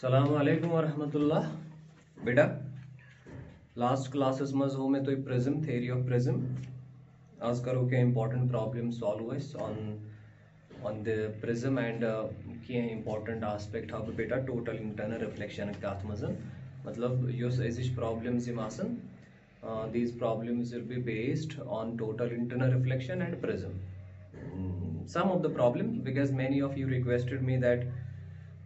अस्सलामुअलैकुम वरहमतुल्लाह। बेटा last classes मज हो में तो प्रिज्म थ्योरी ऑफ प्रिज्म आज करो क्या important problem solve on the prism and क्या इंपॉर्टेंट आस्पेक्ट हाउ बेटा टोटल इंटरनल रिफ्लेक्शन कत मज मतलब युस अजिच प्रॉब्लम्स यम आसन these problems will be based on total internal reflection and prism. Some of the problem, because many of you requested me that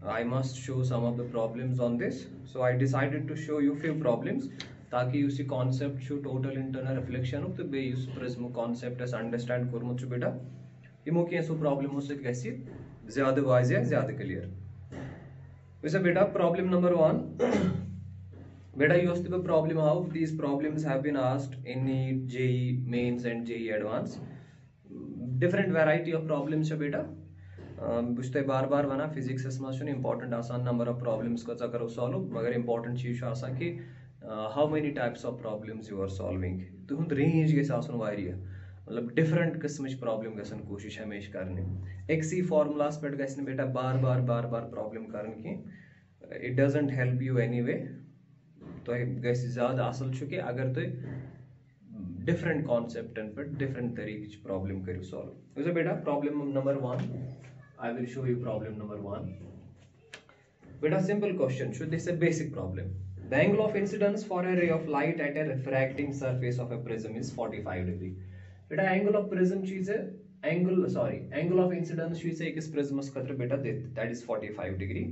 I must show some of the problems on this, so I decided to show you few problems ताकि उसी concept show total internal reflection हो तो बे उस prism concept ऐसा understand करमुत चु बेटा इमो के ऐसो problem हो सकते कैसी ज़्यादा वाज़िया ज़्यादा clear वैसे बेटा problem number 1 बेटा used to be problem how these problems have been asked in NEET, JEE mains and JEE advanced. Different variety of problems है बेटा बुझते बार बार वना फिजिक्स मज इंपॉर्टेंट आसान नंबर ऑफ प्रॉब्लम्स को करो सॉल्व मगर इंपॉर्टेंट चीज आसान कि how many types of problems you are solving तुहद रेंज गस आसन वारिया मतलब डिफरेंट किस्म प्रॉब्लम गसन कोशिश हमेशा करने एक्सी फार्मूलास पे गस बेटा बार बार प्रॉब्लम कर की it doesn't help you any way तो ज्यादा असल कि अगर तुम डिफरेंट कॉन्सेप्टन पे डिफरेंट तरीके प्रॉब्लम करो सॉल्व वैसे बेटा problem number 1 I will show you problem number 1 बेटा simple question should this a basic problem the angle of incidence for a ray of light at a refracting surface of a prism is 45 degree बेटा angle of prism चीज है angle of incidence चीज है एक prism खतर बेटा that is 45 degree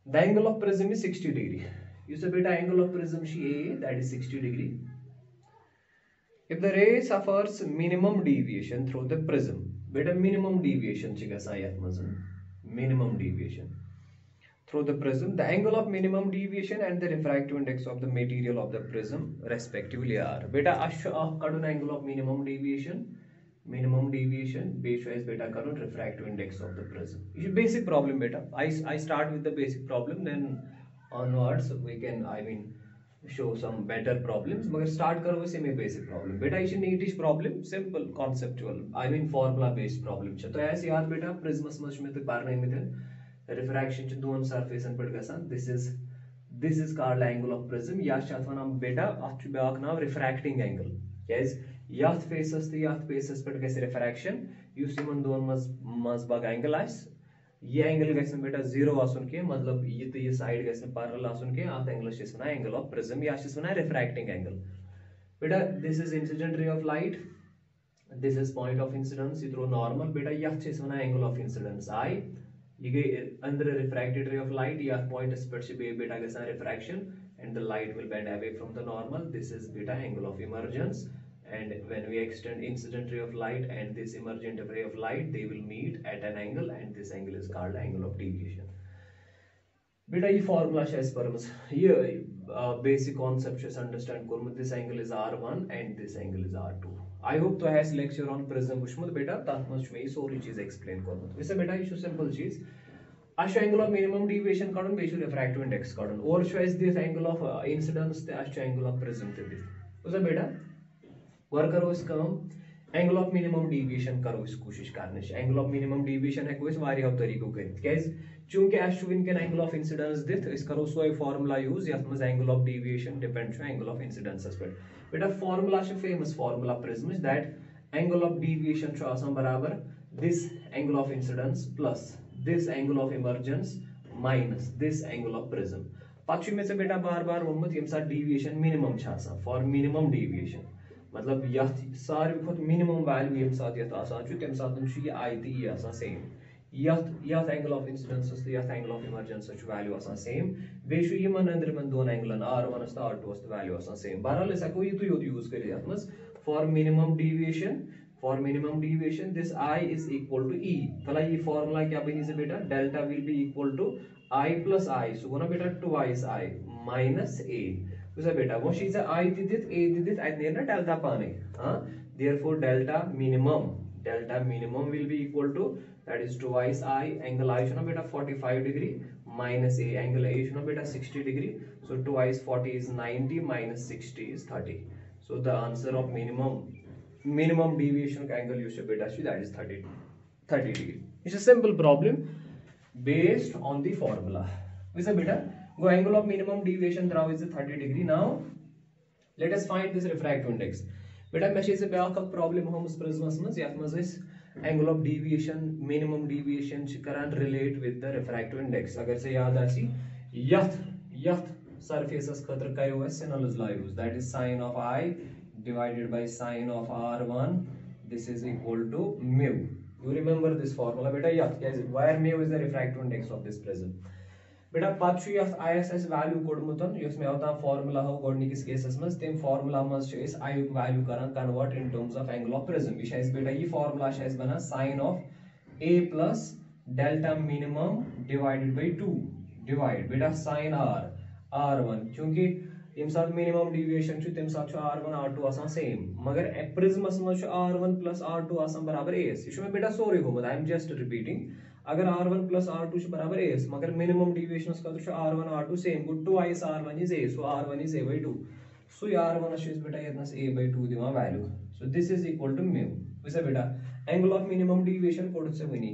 the angle of prism is 60 degree you say beta angle of prism A that is 60 degree if the ray suffers minimum deviation through the prism beta minimum deviation minimum deviation through the prism the angle of minimum deviation and the refractive index of the material of the prism respectively are beta kadun angle of minimum deviation base beta kadun refractive index of the prism this is basic problem beta I start with the basic problem then onwards we can show some better problems मगर start करो इसे में basic problem बेटा इसे नीटिश problem simple conceptual formula based problem तो ऐसे याद बेटा prism मच में तो पार नहीं मिलते refraction च दोन surface पर गसान this is called angle of prism या शायद वनाम बेटा आठ ब्याक नाम refracting angle कैस याथ faces तो याथ faces पर कैसे refraction यूँ सिमन दोन मज बाग angle आइस ये एंगल गसन बेटा जीरो आसन के मतलब ये साइड गसन पैरेलल आसन के आत एंगल छिस वना एंगल ऑफ प्रिज्म या छिस वना रिफ्रैक्टिंग एंगल बेटा this is incident ray of light this is point of incidence ये थ्रो नॉर्मल बेटा यह छिस वना एंगल ऑफ इंसिडेंस आई ये गई अंदर रिफ्रैक्टेड रे ऑफ लाइट या पॉइंट इस पर से बेटा गसन refraction and the light will bend away from the normal this is बेटा angle of emergence and when we extend incident ray of light and this emergent ray of light they will meet at an angle and this angle is called angle of deviation beta ye formula shas parmas ye basic concept shas understand kormut this angle is r1 and this angle is r2 I hope to has lecture on prism wushmut beta tat maz me sori cheez explain kormut wise beta ye simple cheez ashu angle of minimum deviation kadun be refractive index kadun or shas this angle of incidence te ashu angle of prism te wise beta वर करो इस काम angle of minimum deviation करो इस कोशिश करने angle of minimum deviation है कोई Wario तरीको कर कैस चूंकि अशु इनकन एंगल ऑफ इंसिडेंस दित इस करो सोय फार्मूला यूज यत मज एंगल ऑफ डेविएशन डिपेंड छ एंगल ऑफ इंसिडेंस पे बेटा फार्मूला छ famous formula prism that angle of deviation छ आसान बराबर this angle of incidence plus this angle of emergence minus this angle of prism पक्ष में से बेटा बार वोनमत यम सा डेविएशन मिनिमम छ आसान फॉर मिनिमम डेविएशन मतलब यथ सारे खुद मिनिमम वैल्यू यम साथ यथ आसान छु तम साथ छु ये आई ती ये आसान सेम यथ एंगल ऑफ इंसिडेंस तो यथ एंगल ऑफ इमर्जेंस छु वैल्यू आसान सेम बे छु यमन अंदर मन दोन एंगलन r1 तो r2 तो वैल्यू आसान सेम बहरहाल ऐसा कोई तो यूज कर यथ मस for minimum deviation this i is equal to e तला ये फार्मूला क्या बनी से बेटा delta will be equal to i plus i so gonna बेटा twice i minus a उसे बेटा वो चीज है आई दिदित ए दिदित आई नेर ना डेल्टा पाने हां therefore delta minimum will be equal to that is twice I angle I छु ना बेटा 45 degree minus A angle A छु ना बेटा 60 degree so twice 40 is 90 minus 60 is 30 so the answer of minimum deviation का angle use बेटा that is 30 degree it's a simple problem based on the formula वैसे बेटा go angle of minimum deviation draw is 30 degree. Now let us find this refractive index. बेटा मे से back problem हमस प्रिज्मस मज यथ मज angle of deviation minimum deviation करान relate with the refractive index. अगर से याद आसी यथ यथ सरफेसस खतर करो Snell's law use, that is sin of I divided by sin of R1. This is equal to mu. You remember this formula beta yth, where mu is the refractive index of this prism. बेटा पत ISS value कोडमुतन yes may आवता formula हो गोडनिकिस cases मस तेम formula मस छ इस I value करन convert in terms of angle of prism. ये शायद बेटा ये फार्मूला शायद बना sin of A plus delta minimum divided by 2 divide बेटा sin R R1 क्योंकि यम साथ मिनिमम डेविएशन छु तेम साथ छु R1 R2 आसान सेम मगर प्रिज्मस मस छु R1 plus R2 आसान बराबर AS. ये छु मे बेटा सॉरी होमत आई एम जस्ट रिपीटिंग. अगर R1 plus R2 बराबर AS मगर मिनिमम डेविएशन का R1 R2 same go twice R1 is A, so R1 is A by 2. So R1 is बेटा यतनस A by 2 दिमा value. So this is equal to mu. वैसे बेटा angle of minimum deviation code से वनी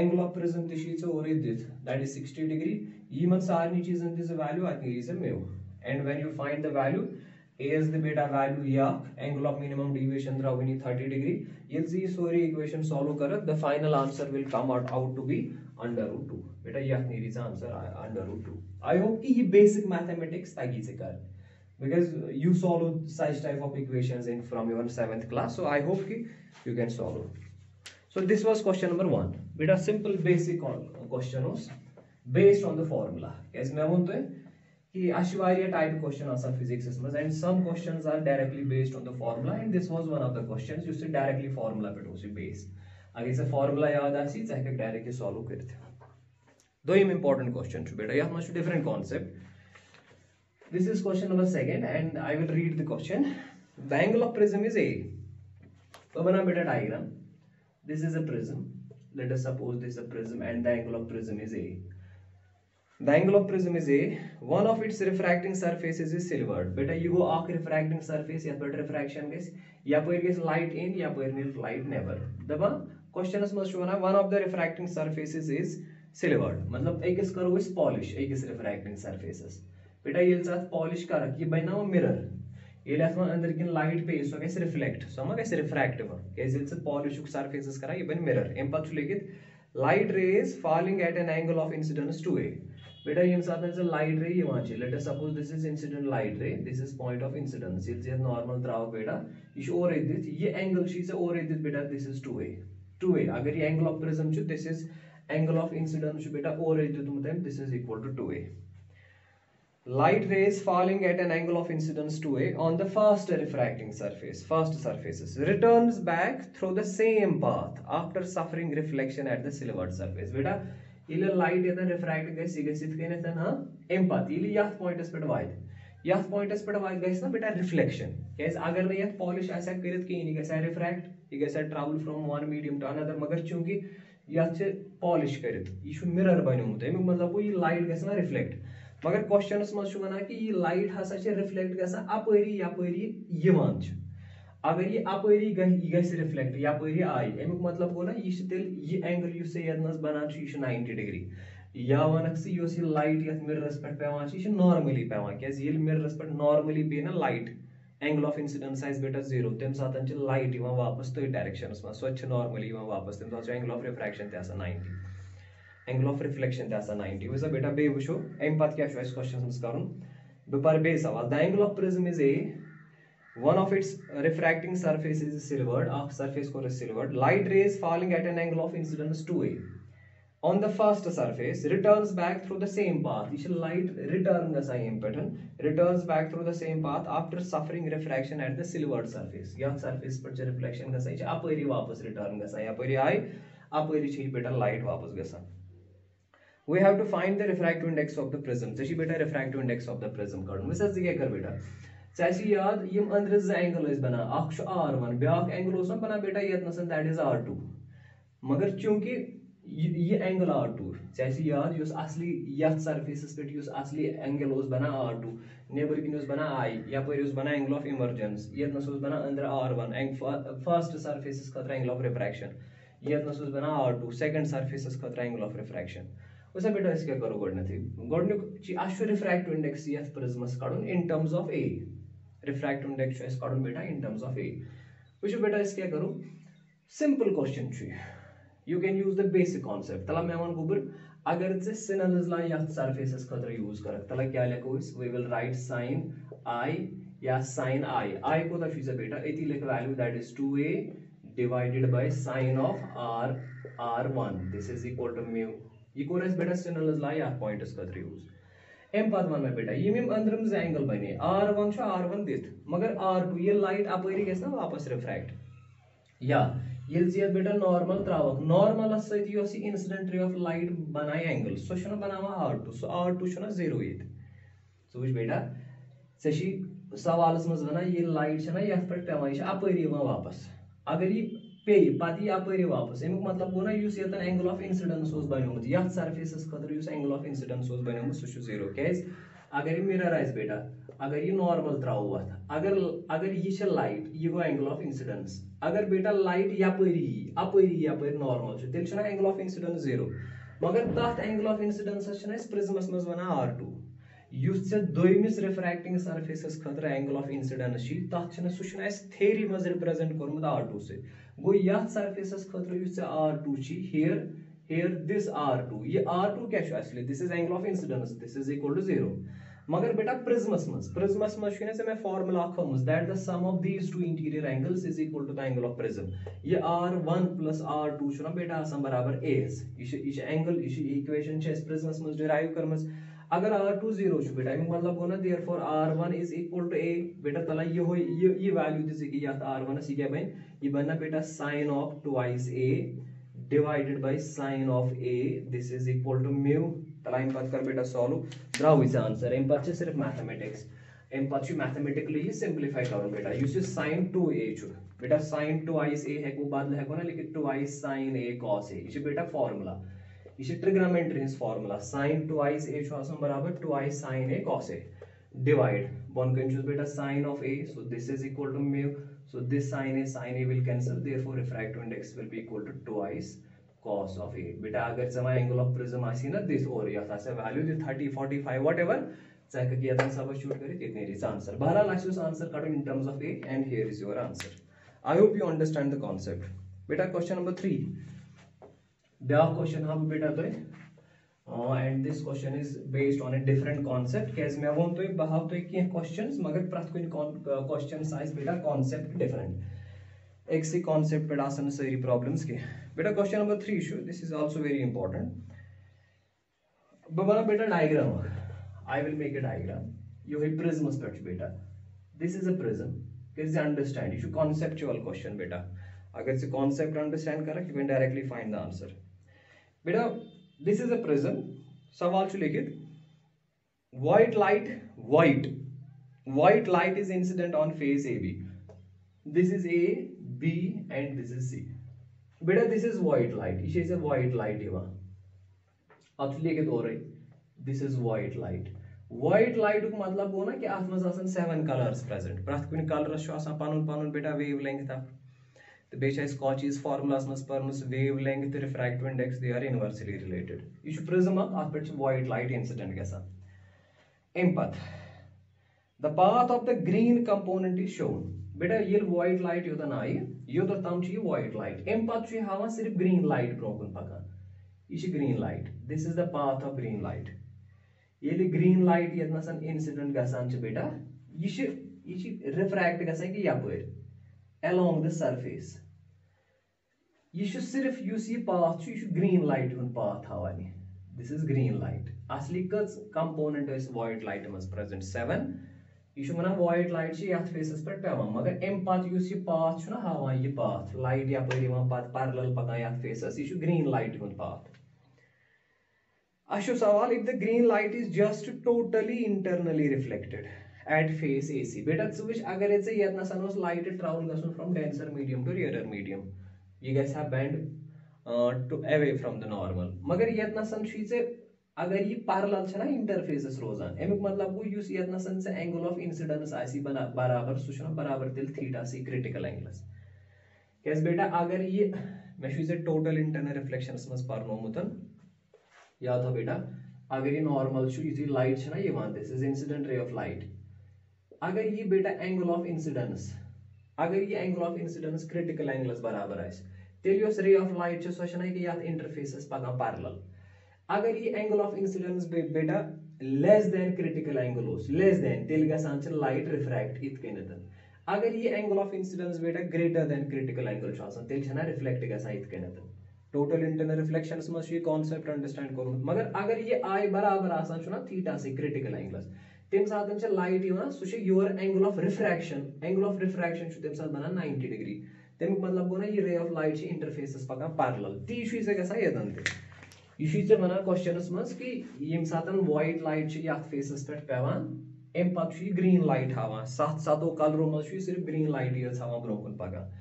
angle of prism दिशी से और this that is 60 degree. ये मत सारी चीजें दिस वैल्यू आती है mu. And when you find the value A is the beta value या angle of minimum deviation draw Vani 30 degree. यदि सोरी इक्वेशन सॉल्व करत the final answer will come out to be under root 2. बेटा यह नीरीचा answer under root 2. I hope कि ये basic mathematics ताकि से कर because you solve such type of equations in from your 7th class, so I hope कि you can solve. So this was question number 1. बेटा simple basic question was based on the formula. कैसे मैं बोलते हैं कि अशवारिया type question आसा physics में and some questions are directly based on the formula and this was one of the questions जिससे डायरेक्टली फार्मूला पे टोसी बेस अगर से फार्मूला याद आसी चाहे डायरेक्टली सॉल्व करते. दो इंपॉर्टेंट क्वेश्चन छु बेटा यह must different concept. This is question number 2 and I will read the question. The angle of prism is A. तो बना बेटा diagram. This is a prism. Let us suppose this a prism and the angle of prism is A. The angle of prism is A. One of its refracting surfaces is silvered. बेटा ये वो आख refracting surface या पर refraction gas या पर gas light in या पर light never. दबा question इस मस्त होना one of the refracting surfaces is silvered. मतलब एक इस करो इस polish एक इस refracting surfaces. बेटा ये साथ polish कर ये बना वो mirror. ये लेफ्ट में अंदर की light पे इसको कैसे reflect सो हम कैसे refractive कैसे इस polish surfaces करा ये बन mirror. इम पता चलेगी light rays falling at an angle of incidence to A. बेटा ये साथ में लाइट रे यहाँ चाहिए. Let us suppose this is incident light रे, this is point of incidence. ये नॉर्मल द्राव बेटा ये और इदित ये एंगल शी से और इदित बेटा दिस इज 2A 2A. अगर ये एंगल ऑफ प्रिज्म छु this is angle of incidence छु बेटा और इदित मतलब this is equal to 2A. Light rays falling at an angle of incidence 2A on the first refracting surface, first surfaces, returns back through the same path after suffering reflection at the silvered surface. बेटा इले light यदन refract gas gas इतने तना एम्पथ इले यथ पॉइंटस पे वायद यथ पॉइंटस पे वायद गैस ना बेटा रिफ्लेक्शन कैसे अगर ने यथ पॉलिश ऐसा करत कि नहीं गैस रिफ्रैक्ट ये gas travel from one medium to another मगर चूंकि यथ पॉलिश करत ये मिरर बनुमत अमिक मतलब ये लाइट गैस ना रिफ्लेक्ट मगर क्वेश्चनस मज छु वना कि ये लाइट हसा छ रिफ्लेक्ट गैस अपरी यपरी यवान छ अगर ये अपरी गैस रिफ्लेक्ट यपरी आई अमुक मतलब गो ना ये एंगल से यस बनान 90 डिग्री या वनक से ये लाइट ये मिररस पे पेवान नॉर्मली पेवान क्या मिररस पे नॉर्मली पे ना light angle of incidence ice बेटा 0 तम सात लाइट वापस तो डायरेक्शनस में सो नॉर्मली वापस तम सात angle of refraction 90 angle of reflection 90 वैसे बेटा बे वुशो एम पत क्या क्वेश्चन करुन बे पर बे सवाल. The angle of prism is A. One of its refracting surfaces is silvered. Surface core is silvered. Light rays falling at an angle of incidence 2A on the first surface returns back through the same path. This light return the same pattern returns back through the same path after suffering refraction at the silvered surface. यह surface पर जो reflection का सही है अपरी वापस return का सही अपरी आई अपरी चीज बेटा light वापस गसा. We have to find the refractive index of the prism. जैसी बेटा refractive index of the prism काढून मिसाल क्या कर बेटा चाहे याद यम अंदर ज एंगल बना अख R1 ब्याक एंगल बना बेटा ये दैट इज R2 मगर चूंकि ये एंगल R2 चाहे याद असली यथ सरफेस पे असली एंगल बना R2 नेबर किन बना I यपर बना एंगल ऑफ इमर्जेंस ये बना अंदर R1 फर्स्ट सरफेस खतर एंगल ऑफ रिफ्रैक्शन ये बना R2 सेकंड सरफेस खतर एंगल ऑफ रिफ्रैक्शन वैसे बेटा इस क्या करो गोडनेथी गोडनुक आशु रिफ्रैक्टिव इंडेक्स यथ प्रिज्मस काडुन in terms of A refractive index इस काडुन बेटा इन टर्म्स ऑफ ए वुचो बेटा इस क्या करो सिंपल क्वेश्चन छु you can use the basic concept तला मैं वन गोबर अगर से सिनल्स ला यथ सरफेसेस खतर यूज कर तला क्या लिखो इस we will write sin I या sin I कोता छु बेटा एती लिख value that is 2a divided by sin of r1 this is equal to mu ये कोरस बेटा सिनल्स ला या पॉइंट्स खतर यूज एम पद वन में बेटा यम अंदरम ज एंगल बने r1 छु r1 दित मगर r2 ये लाइट अपरी गस ना वापस रिफ्रैक्ट या येल जे बेटा नॉर्मल त्रावक नॉर्मल सहित योस इंसिडेंट रे ऑफ लाइट बनाय एंगल सो छना बनावा r2 सो r2 छना 0 येत सो विच बेटा सशी सवालस मज वना ये लाइट छना यथ पर पेवा छ अपरी वा वापस अगर ये पे पाती अपरी वापस एम मतलब गो ना use Yatan angle of incidence ओस बनोमत यथ सरफेसेस खतर युस एंगल ऑफ इंसिडेंस ओस बनोमत सो छ 0 केस अगर ये मिरर आइस बेटा अगर ये नॉर्मल त्राव अगर ये छ लाइट ये गो एंगल ऑफ इंसिडेंस अगर बेटा लाइट अपरी नॉर्मल छ तेल छना एंगल ऑफ इंसिडेंस 0 मगर तथ एंगल ऑफ इंसिडेंस छना इस प्रिज्मस मज वना r2 युस छ दोयमिस रिफ्रैक्टिंग सरफेसेस खतर एंगल ऑफ इंसिडेंस छी तथ छना सु छना इस थ्योरी मज रिप्रेजेंट करमत r2 से गो यथ सरफेसेस खतर युस r2 छी here this r2 ये r2 क्या छ असली this is angle of incidence this is equal to 0 मगर बेटा प्रिज्मस मज छने से मैं फार्मूला खमस that the sum of these two interior angles is equal to the angle of prism ये r1 प्लस r2 छना बेटा आसम बराबर a इस एंगल इस इक्वेशन छ प्रिज्मस मज डिराइव करमस अगर r2 0 छ बेटा मतलब गो ना therefore r1 is equal to a बेटा तला ये वैल्यू दिस कि या r1 सी क्या बन ये बनना बेटा sin of twice a divided by sin of a this is equal to mu तला इन पद कर बेटा सॉल्व द्राव इस आंसर इन पद सिर्फ मैथमेटिक्स इन पद मैथमेटिकली ही सिंपलीफाई करो बेटा यूज sin 2a छु बेटा sin twice a है को बदल है को ना लेकिन twice sin a cos a ये बेटा फार्मूला ये ट्रिग्नोमेट्री इस फार्मूला sin twice a छु आसम बराबर twice sin a cos a divide one can choose बेटा sin of a so this is equal to mu so this sin a will cancel therefore refractive index will be equal to twice cos of a बेटा अगर समा angle of prism आसी ना this और या था से वैल्यू दि 30 45 whatever चाहे कि यदन सब शूट करे इतने इज आंसर बहरहाल आशुस आंसर काटो इन terms of a and here is your answer I hope you understand the concept बेटा क्वेश्चन नंबर 3 ब्या क्वेश्चन हम बेटा तो and this question is based on a different concept कैसे मैं वो तो बहाव तो कि क्वेश्चंस मगर प्रत कोई क्वेश्चंस आइस बेटा concept different एक सी concept पे आसन सारी प्रॉब्लम्स के बेटा question number 3 so this is also very important बबना बेटा diagram I will make a diagram यो है प्रिज्मस पे बेटा दिस इज अ प्रिज्म कैसे अंडरस्टैंड यू कॉन्सेप्चुअल क्वेश्चन बेटा अगर से कॉन्सेप्ट अंडरस्टैंड करा you can directly find the answer बेटा दिस इज अ प्रिज्म सवाल छु लिखित white light is incident on face AB दिस इज A B and this is C बेटा दिस इज व्हाइट लाइट इसे इज व्हाइट लाइट इवा अब लेके दो रही दिस इज व्हाइट लाइट को मतलब हो ना कि आत मज आसन 7 कलर्स प्रेजेंट प्रत कुन कलरस छु आसन पनुन बेटा वेवलेंथ तो बेच इस कॉचीज फार्मूलास मस परमस wavelength refractive index they are inversely related ये प्रिज्म आत पे व्हाइट लाइट इंसिडेंट गसा एम पथ the path of the green component is shown बेटा ये व्हाइट लाइट योतन आई यो तो तम छी व्हाइट लाइट एम पथ छी हावा सिर्फ ग्रीन लाइट ब्रोकन पकान ये green light this is the path of green light ये ग्रीन लाइट यतनसन इंसिडेंट गसान छ बेटा ये रिफ्रैक्ट गसा कि यपर along the surface ये सिर्फ युस ये पाथ छ ये ग्रीन लाइट हुन पाथ हावानी दिस इज ग्रीन लाइट असली कस कंपोनेंट इज व्हाइट लाइट मस प्रेजेंट 7 ये वना व्हाइट लाइट छ यथ फेसस पर पेवन मगर एम पाथ युस ये पाथ छ ना हावान ये पाथ लाइट या पर यवन पाथ पैरेलल पका यथ फेसस ये ग्रीन लाइट हुन पाथ अशु सवाल if the green light is just totally internally reflected at face AC बेटा सुविच अगर इसे यतना सनोस लाइट ट्रैवल गसन from denser medium to rare medium ये गैस have bend to away from the normal मगर यतना सन से अगर ये पैरेलल छ ना इंटरफेसेस रोजान एमिक मतलब को यूस यतना सन से एंगल ऑफ इंसिडेंस आसी बराबर सुशना बराबर तिल थीटा सी क्रिटिकल एंगल्स कैस बेटा अगर ये मैं से टोटल इंटरनल रिफ्लेक्शंस मस परनोमुतन याद हो बेटा अगर ये नॉर्मल यु लाइट है ना ये this is incident ray of light अगर ये बेटा एंगल ऑफ इंसिडेंस अगर ये angle of incidence critical angles बराबर आए तेल रे ऑफ लाइट सो कि इंटरफेस पकान पैरेलल अगर ये एंगल ऑफ इंसिडेंस बेटा less than critical angle less than तेल गसान लाइट रिफ्रैक्ट इत कन अगर ये एंगल ऑफ इंसिडेंस बेटा ग्रेटर देन क्रिटिकल एंगल तेल रिफ्लेक्ट गसान इत कन टोटल इंटरनल रिफ्लेक्शन मज कॉन्सेप्ट अंडरस्टैंड कर मगर अगर ये आई बराबर आसान थीटा से क्रिटिकल एंगलस तम सात लाइट सह योर एंगल ऑफ रिफ्रैक्शन तम सात बनान 90 डिग्री तमिक मतलब गो ना ये रे ऑफ लाइट इंटरफेस पकान पैरेलल ती गसान यदन यह वन क्वेश्चन मज कि यम सात वाइट लाइट फेसस पे पेवान अम पे ग्रीन लाइट हावान सतो कलरों मज सिर्फ ग्रीन लाइट हावान ब्रोह पकान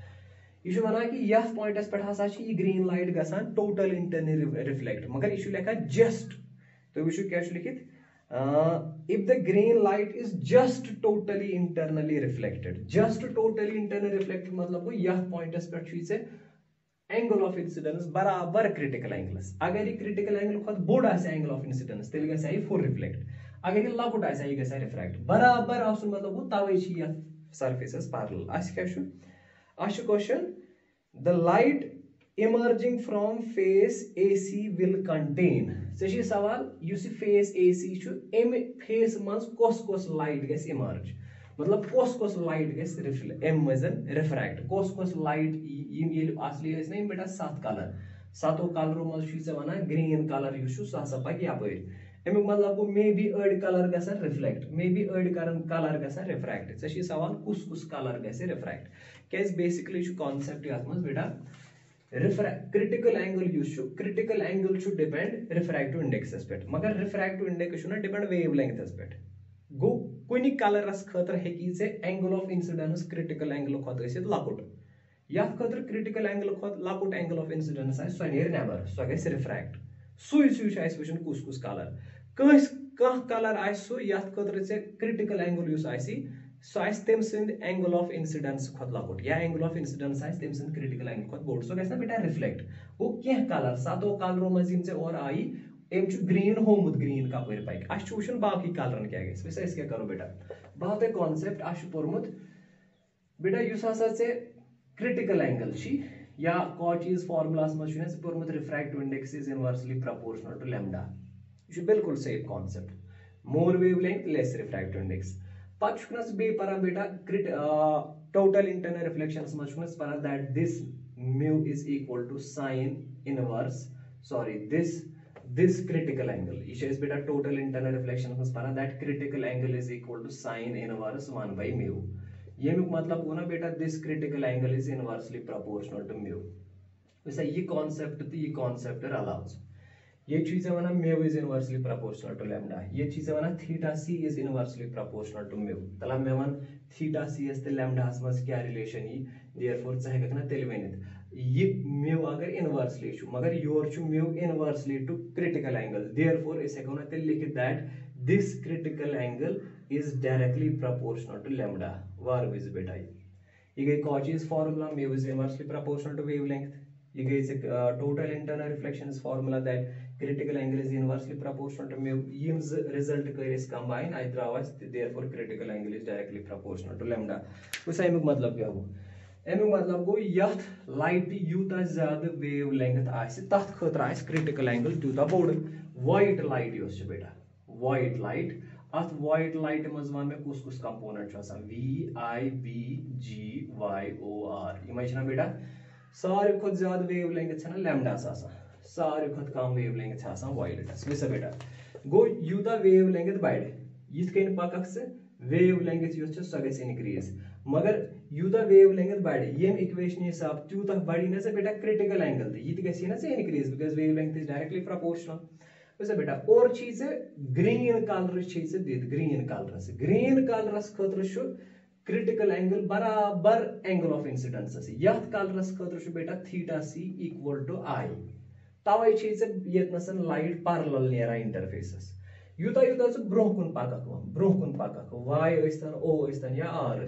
यह वन कि यथ पॉइंटस पे हसा ग्रीन लाइट गसान टोटल इंटरनल रिफ्लेक्ट मगर यह लेखान जस्ट तो वो क्या लिखित if the green light is just totally internally reflected मतलब गो यथ पॉइंटस पे एंगल ऑफ इंसिडेंस बराबर क्रिटिकल एंगलस अगर यह क्रिटिकल एंगल खुद बोड़ एंगल ऑफ इंसिडेंस तेल गई फुल रिफ्लेक्ट अगर यह लकुट यह गई रिफ्रैक्ट बराबर आसन मतलब गो तवे surfaces parallel question the light emerging from face AC will contain से सवाल युस फेस AC एम फेस मज कस लाइट गस इमर्ज मतलब कस लाइट गस रिफ्रैक्ट कस लाइट असली ना बेटा 7 कलर 7 कलरों मज वन ग्रीन कलर सह हसा पक यपर अमुक मतलब गो मे बी अड़ कलर गसान रिफ्लेक्ट मे बी अड़ कलर गसान रिफ्रैक्ट से सवाल कुस कलर गस रिफ्रैक्ट क्या बेसिकली कॉन्सेप्ट ये मज बेटा critical angle depend refractive index पे मगर refractive index depend wave lengths पे गो कुछ कलरस खतर angle of incidence critical angle खुद लकुट यथ खतर क्रिटिकल एंगल खुद लकुट एंगल ऑफ इंसिडेंस सह नीर नेबर सह गई रिफ्रैक्ट सुई वुचन कुस कलर कह कलर यथ खतर क्रिटिकल एंगल सह तम सद एंगल ऑफ इंसिडेंस खुद लकुट या एंगल ऑफ इंसिडेंस तम सद क्रिटिकल एंगल खुद बोड़ सह गई बेटा रिफ्लेक्ट गो कह कलर 7 कलरों मज और I am green होमुत green Kapoor पक अस वुचन बाकी कलरन क्या गई क्या करो बेटा बह तुम कॉन्सेप्ट अस पोर्मुत बेटा युस हसा क्रिटिकल एंगल या कॉचीज फॉर्मुलास मज पोर्मुत refractive index is inversely proportional to lambda यह बिल्कुल safe concept more wavelength less refractive index पत बे परान बेटा टोटल इंटरनल रिफ्लेक्शन मज परान that this mu is equal to sine inverse sorry this critical angle यह बेटा टोटल इंटरनल रिफ्लेक्शन मज परान that critical angle is equal to sine inverse 1 by mu यमुक मतलब गो ना बेटा this critical angle is inversely proportional to mu यह concept रलाव ये वन mu is inversely proportional to lambda ये वन theta C is inversely proportional to mu तला मे वन थीटा सी तो लैम्डा मज क्या रिलेशन यी देयरफॉर हेक ना तेल वनित ये म्यू अगर इनवर्सली मगर योर mu inversely to critical angle therefore हेको ना तेल लिखित that this critical angle is directly proportional to lambda वार विज बेटा ये गई Cauchy's formula mu is inversely proportional to wavelength ये गई total internal reflection formula that critical angle is inversely proportional to mu yims result कर combine I draw therefore critical angle is directly proportional to lambda उस अमुक मतलब क्या गो अमुक मतलब गो यथ लाइट यूता ज्यादा वेव लेंथ आसे तथ खतर आसे क्रिटिकल एंगल त्यूता बोड़ व्हाइट लाइट योस बेटा व्हाइट लाइट अथ व्हाइट लाइट मज वन मे कुस कंपोनेंट VIBGYOR यम बेटा सारे खुद ज्यादा वेव लेंथ लैम्डास सारे खुद कम वेव लेंथ वायलेटस वैसा बेटा गो यूता वेव लेंथ बढ़ यिथ कन पकख से वेव लेंथ सह गई इनक्रीज मगर यूता वेव लेंथ बढ़ यम इक्वेशन हिसाब तूत बढ़ी ना बेटा क्रिटिकल एंगल तो गई ना increase because wavelength is directly proportional वैसा बेटा और ग्रीन कलर ग्रीन कलरस खतर क्रिटिकल एंगल बराबर एंगल ऑफ इंसिडेंस यथ कलरस खतर बेटा theta C equal to I तवे ये लाइट पैरेलल नेरा इंटरफेसस यूता यूता ब्रोह कुन पकख वाई ओ या आर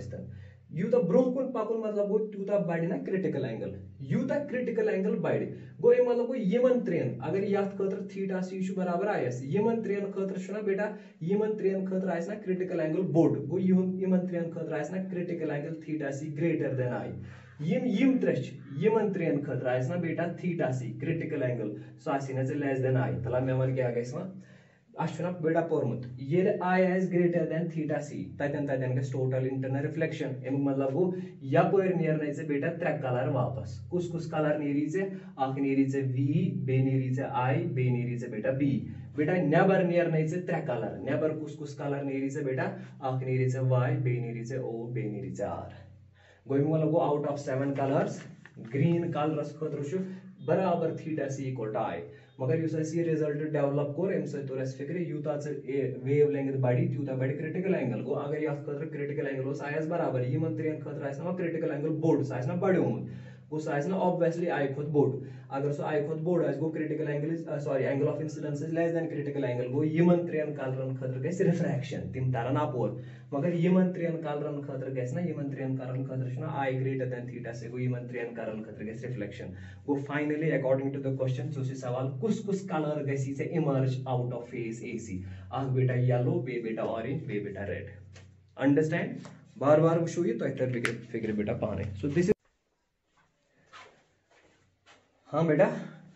यूता ब्रोह कुन पकुन मतलब गो तूता बढ़ ना critical angle Utah critical angle बढ़ गो ए मतलब गो यमन त्रेन अगर यात खतर थीटा सी छु बराबर आयस यमन त्रेन खतर छना बेटा यमन त्रेन खतर आयस ना क्रिटिकल एंगल बोर्ड गो यमन त्रेन खतर आयस ना critical angle theta C greater than I यम त्रेच यमन त्रेन खतर आयस ना बेटा थीटा सी क्रिटिकल एंगल सो आसिना से लेस देन आई तला मे वन क्या गयस वा अशना बेटा पोरमुत ये I as greater than theta C ततन Gus total internal reflection M मतलब गो यपर नेरने से बेटा त्रे कलर वापस कुछ कलर नेरी से आख नेरी से वी बे नेरी से आई बे नेरी से बेटा बी बेटा नेबर नेरने से त्रे कलर नेबर कुछ कलर नेरी से बेटा आख नेरी से वाई बे नेरी से ओ बे नेरी से आर गोइंग मतलब go out of 7 colours green कलरस खतर बराबर थीटा सी इक्वल टू आई मगर युस ये रिजल्ट डेवलप कोर एम से तोर फिक्र यूता वेव लेंथ बढ़ी त्यूता बढ़ी क्रिटिकल एंगल गो अगर यह खतर क्रिटिकल एंगल ओस आयस बराबर यमन त्रेन खतर आयस ना क्रिटिकल एंगल बोर्ड सायस ना बढ़ियोमुत गो सायस ना ऑब्वियसली आई खोत बोर्ड अगर सो आई खोत बोर्ड आयस गो critical angle is sorry angle of incidence is less than critical angle गो यमन त्रेन कलरन खतर गस रिफ्रैक्शन तिम तरन अपोर मगर यमन त्रेन कलरन खतर गस ना यमन त्रेन कलरन खतर छना आई ग्रेटर देन थीटा से गो यमन त्रेन कलरन खतर गस रिफ्लेक्शन गो finally according to the question so सवाल कुछ कलर गसी से emerge out of face AC आग बेटा येलो बे बेटा ऑरेंज बे बेटा रेड अंडरस्टैंड बार बार वुशो ये तो इतर फिक्र बेटा पाने सो दिस हाँ बेटा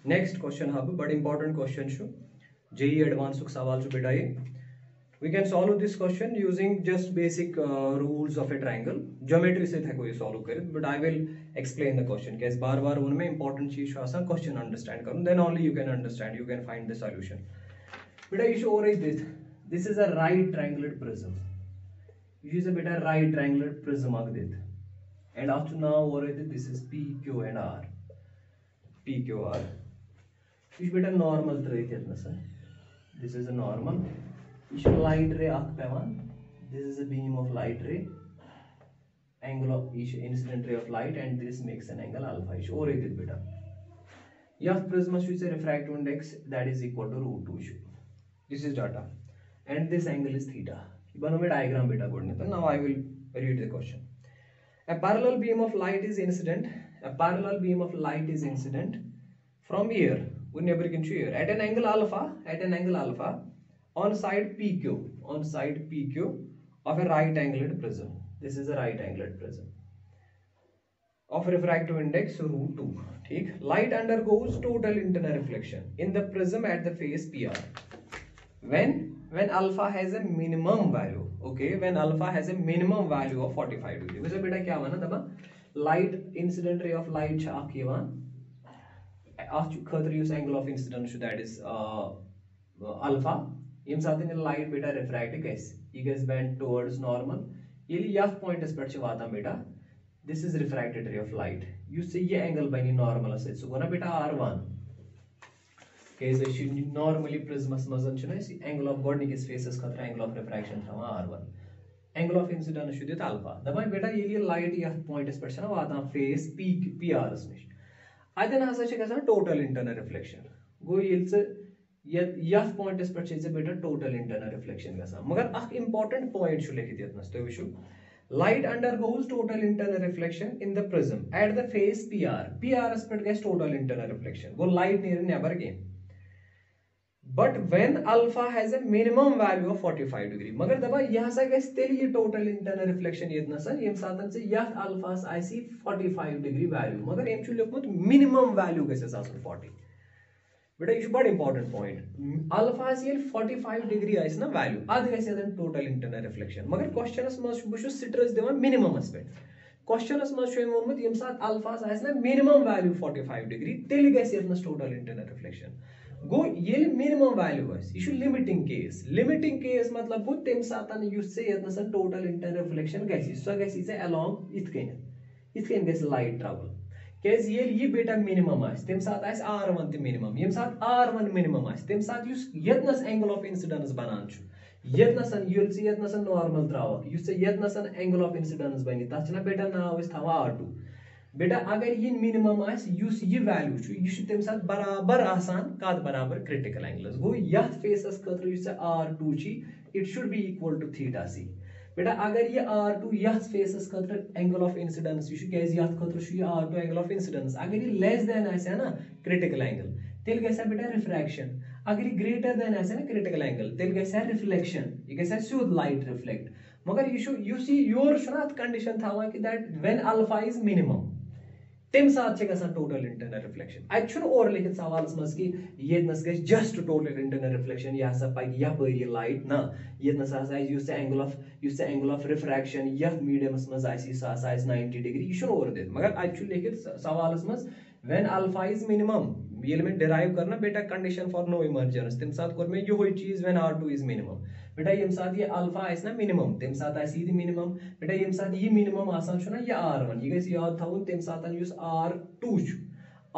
नेक्स्ट क्वेश्चन हाँ बड़ा इंपॉर्टेंट क्वेश्चन छु जेई एडवांस सवाल छु बेटा ये we can solve this question using just basic rules of a triangle geometry से थे कोई सॉल्व करे but I will explain the question कैसे बार बार उनमें इंपॉर्टेंट चीज आसान क्वेश्चन अंडरस्टैंड करूं then only you can understand you can find the solution बेटा यू शो रही this is a right triangular prism you is अ बेटा राइट ट्रायंगुलर प्रिज्म आग देत एंड आफ्टर नाउ हो रही this is P Q and R P Q R. This is better normal tray sir. This is a normal. This is light ray pevan. This is a beam of light ray. Angle of each incident ray of light and this makes an angle alpha. This or it beta. Yah prisma is a refractive index that is equal to √2. This is data and this angle is theta. One diagram beta good. Now I will read the question. A parallel beam of light is incident. A parallel beam of light is incident from here. We never can show here at an angle alpha on side PQ of a right angled prism. This is a right angled prism of refractive index √2. ठीक. Light undergoes total internal reflection in the prism at the face PR. When alpha has a minimum value, okay, when alpha has a minimum value of 45 degree. वैसे बेटा क्या हुआ ना दबा light incident ray of light छ आख ये one आख खतर use angle of incidence that is alpha यम साथ इन light बेटा refract गैस ये गैस bend towards normal ये यह point इस पर छ वाता बेटा this is refracted ray of light use से ये angle बनी normal से सो ना बेटा R1 normally prismus mazan angle of godnikis faces khatra angle of refraction thama R1 angle of incidence should it alpha daba beta ye light ya point is percent wata face PR smish adan hasa che gasa total internal reflection go yilse yah point is percent beta total internal reflection gasa magar ak important point shu lekhit yatnas to vishu light undergoes total internal reflection in the prism at the face PR aspect gets total internal reflection go light never again. But when alpha has a minimum value of 45 degree मगर दबा यहाँ से gas तेल ये total internal reflection ये इतना sir ये साधन से यह alpha I see 45 degree value मगर एम चुल लोग minimum value कैसे सासन 40 बेटा ये बड़ा important point alpha से ये 45 degree आइस ना value आधे कैसे आधे total internal reflection मगर question में शुभ stress देवा minimum aspect question में शुभ मोहम्मद ये साथ alpha आइस ना minimum value 45 degree तेल कैसे इतना total internal reflection गो ये मिनिमम वैल्यू है ये लिमिटिंग केस मतलब गो तम सातन युस से यतनसन टोटल इंटरनल रिफ्लेक्शन गसी सो गसी से अलोंग इथकन गस लाइट ट्रैवल केस ये बेटा मिनिमम आस तम सात आस R1 ते मिनिमम यम सात R1 मिनिमम आस तम सात युस यतनस एंगल ऑफ इंसिडेंस बनान छु यतनसन युल से यतनसन नॉर्मल ट्रैवल युस से यतनसन एंगल ऑफ इंसिडेंस बनी तछना बेटा नाव इस थावा R2 बेटा अगर ये मिनिमम आस युस ये वैल्यू छु ये तम साथ बराबर आसान काद बराबर क्रिटिकल एंगल्स गो यथ फेसस खतर युस R2 छि it should be equal to theta C बेटा अगर ये R2 यथ फेसस खतर एंगल ऑफ इंसिडेंस यह यथ खतर R2 एंगल ऑफ इंसिडेंस अगर ये लेस देन आसे ना क्रिटिकल एंगल तेल गसा बेटा रिफ्रैक्शन अगर ये ग्रेटर देन आसे ना क्रिटिकल एंगल तेल गसा रिफ्लेक्शन ये गसा सुद लाइट रिफ्लेक्ट मगर ये योर कंडीशन था कि that when alpha is minimum तम साथ टोटल इंटरनल रिफ्लेक्शन अत और लिखित सवाल मज कि ये जस्ट टोटल इंटरनल रिफ्लेक्शन यह हसा पकि यपरी लाइट ना ये एंगल ऑफ रिफ्रैक्शन यथ मीडियमस मज 90 डिग्री यह और दित मगर अत लिखित सवाल मज व्हेन अल्फा इज मिनिमम ये मैं डिराइव करना बेटा कंडीशन फॉर नो इमर्जेंस तम साथ कोर मैं यो चीज व्हेन R2 इज मिनिमम बेटा ये साथ ये अल्फा आस ना मिनिमम तम साथ ये मिनिमम बेटा ये साथ ये मिनिमम आसान ना ये R1 ये गई याद थवन तम साथ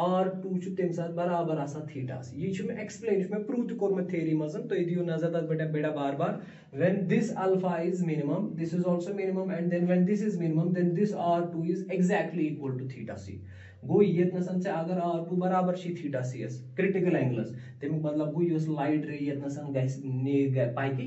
R2 तम साथ बराबर आसान थीटा ये मैं एक्सप्लेन मैं प्रूव तो कोर थ्योरी मज तो दियो नजर तक बेटा बेटा बार बार when this alpha is minimum this is also minimum and then when this is minimum then this R2 is exactly equal to theta c गो ये से अगर R2 बराबर थीटा सी क्रिटिकल एंगलस तमिक मतलब गो यस लाइट रे ये पाकि